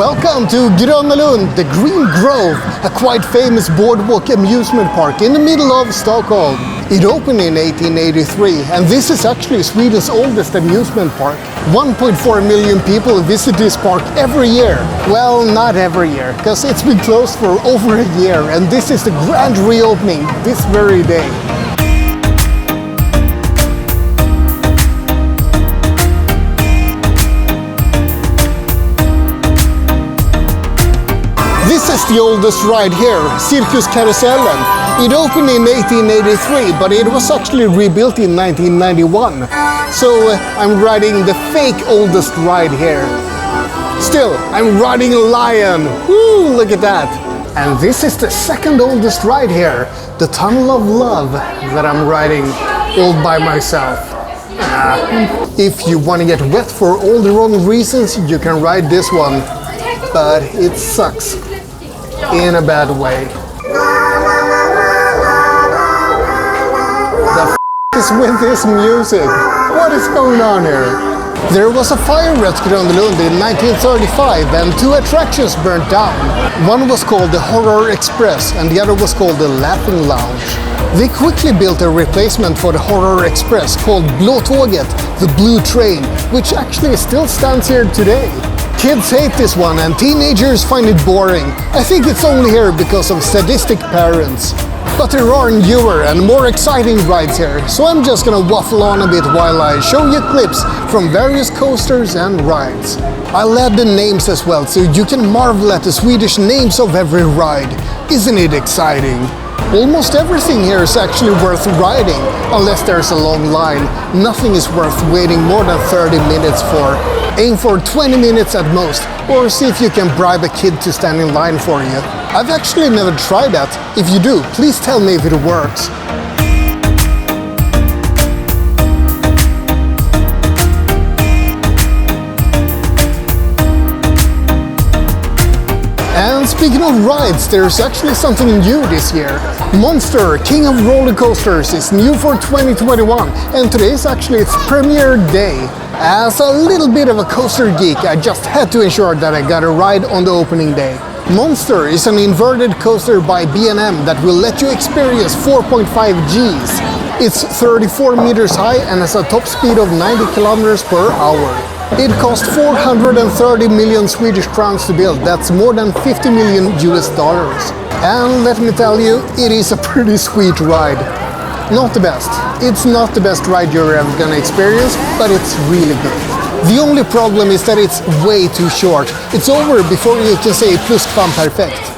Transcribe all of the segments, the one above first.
Welcome to Gröna Lund, the Green Grove, a quite famous boardwalk amusement park in the middle of Stockholm. It opened in 1883, and this is actually Sweden's oldest amusement park. 1.4 million people visit this park every year. Well, not every year, because it's been closed for over a year, and this is the grand reopening this very day. This is the oldest ride here, Circus Karusellen. It opened in 1883, but it was actually rebuilt in 1991. So I'm riding the fake oldest ride here. Still, I'm riding a lion. Woo, look at that. And this is the second oldest ride here, the Tunnel of Love, that I'm riding all by myself. If you want to get wet for all the wrong reasons, you can ride this one. But it sucks. In a bad way. The f is with this music? What is going on here? There was a fire at Gröna Lund in 1935 and two attractions burnt down. One was called the Horror Express and the other was called the Laughing Lounge. They quickly built a replacement for the Horror Express called Blå Tåget, the Blue Train, which actually still stands here today. Kids hate this one and teenagers find it boring. I think it's only here because of sadistic parents. But there are newer and more exciting rides here, so I'm just gonna waffle on a bit while I show you clips from various coasters and rides. I'll add the names as well, so you can marvel at the Swedish names of every ride. Isn't it exciting? Almost everything here is actually worth riding, unless there's a long line. Nothing is worth waiting more than 30 minutes for. Aim for 20 minutes at most, or see if you can bribe a kid to stand in line for you. I've actually never tried that. If you do, please tell me if it works. And speaking of rides, there's actually something new this year. Monster, King of Roller Coasters, is new for 2021, and today is actually its premiere day. As a little bit of a coaster geek, I just had to ensure that I got a ride on the opening day. Monster is an inverted coaster by B&M that will let you experience 4.5 Gs. It's 34 meters high and has a top speed of 90 kilometers per hour. It cost 430 million Swedish crowns to build. That's more than 50 million US dollars. And let me tell you, it is a pretty sweet ride. Not the best. It's not the best ride you're ever gonna experience, but it's really good. The only problem is that it's way too short. It's over before you can say pluskvamperfekt.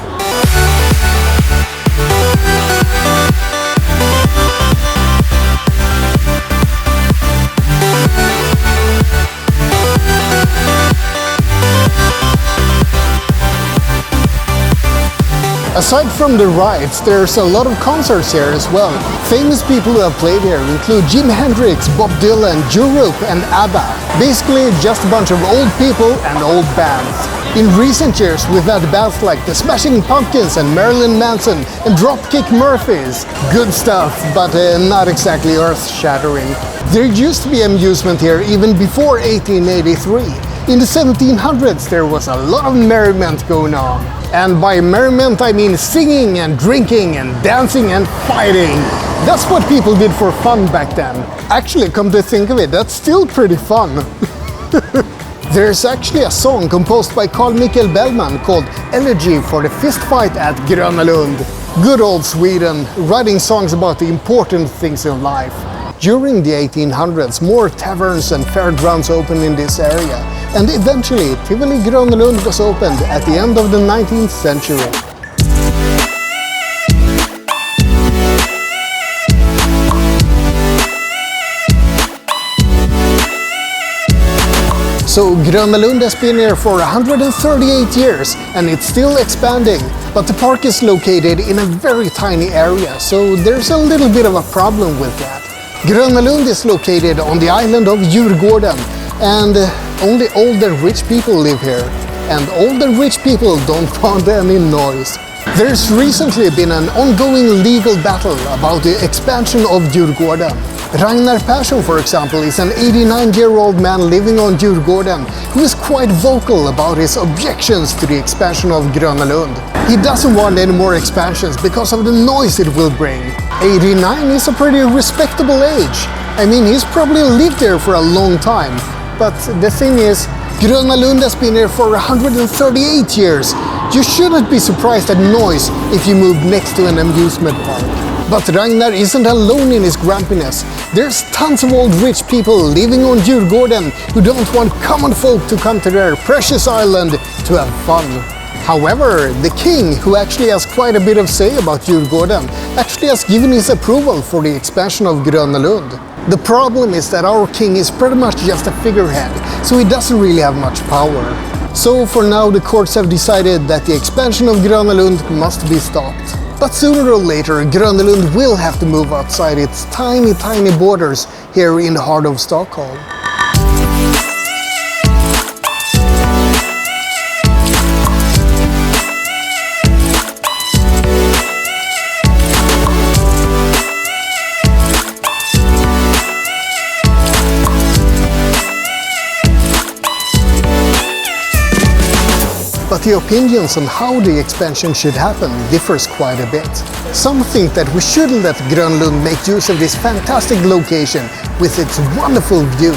Aside from the rides, there's a lot of concerts here as well. Famous people who have played here include Jimi Hendrix, Bob Dylan, Europe and ABBA. Basically just a bunch of old people and old bands. In recent years we've had bands like the Smashing Pumpkins and Marilyn Manson and Dropkick Murphys. Good stuff, but not exactly earth-shattering. There used to be amusement here even before 1883. In the 1700s there was a lot of merriment going on. And by merriment I mean singing and drinking and dancing and fighting. That's what people did for fun back then. Actually, come to think of it, that's still pretty fun. There's actually a song composed by Carl Michael Bellman called Elegy for the Fist Fight at Gröna Lund. Good old Sweden, writing songs about the important things in life. During the 1800s, more taverns and fairgrounds opened in this area, and eventually Tivoli Gröna Lund was opened at the end of the 19th century. So Gröna Lund has been here for 138 years and it's still expanding, but the park is located in a very tiny area, so there's a little bit of a problem with that. Gröna Lund is located on the island of Djurgården, and only older rich people live here. And older rich people don't want any noise. There's recently been an ongoing legal battle about the expansion of Djurgården. Ragnar Persson, for example, is an 89-year-old man living on Djurgården who is quite vocal about his objections to the expansion of Gröna Lund. He doesn't want any more expansions because of the noise it will bring. 89 is a pretty respectable age. I mean, he's probably lived there for a long time. But the thing is, Gröna Lund has been here for 138 years. You shouldn't be surprised at noise if you move next to an amusement park. But Ragnar isn't alone in his grumpiness. There's tons of old rich people living on Djurgården who don't want common folk to come to their precious island to have fun. However, the king, who actually has quite a bit of say about Djurgården, actually has given his approval for the expansion of Gröna Lund. The problem is that our king is pretty much just a figurehead, so he doesn't really have much power. So for now the courts have decided that the expansion of Gröna Lund must be stopped. But sooner or later, Gröna Lund will have to move outside its tiny borders here in the heart of Stockholm. But the opinions on how the expansion should happen differs quite a bit. Some think that we should let Grenalund make use of this fantastic location with its wonderful view.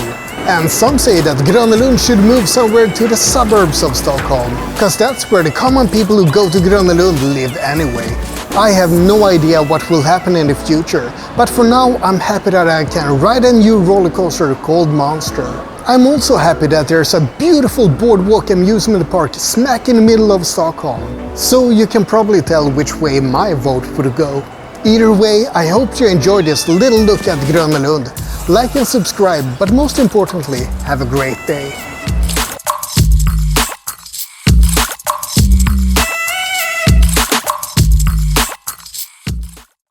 And some say that Grenalund should move somewhere to the suburbs of Stockholm, because that's where the common people who go to Grenalund live anyway. I have no idea what will happen in the future, but for now I'm happy that I can ride a new roller coaster called Monster. I'm also happy that there's a beautiful Boardwalk Amusement park smack in the middle of Stockholm. So you can probably tell which way my vote would go. Either way, I hope you enjoyed this little look at Gröna Lund. Like and subscribe, but most importantly, have a great day.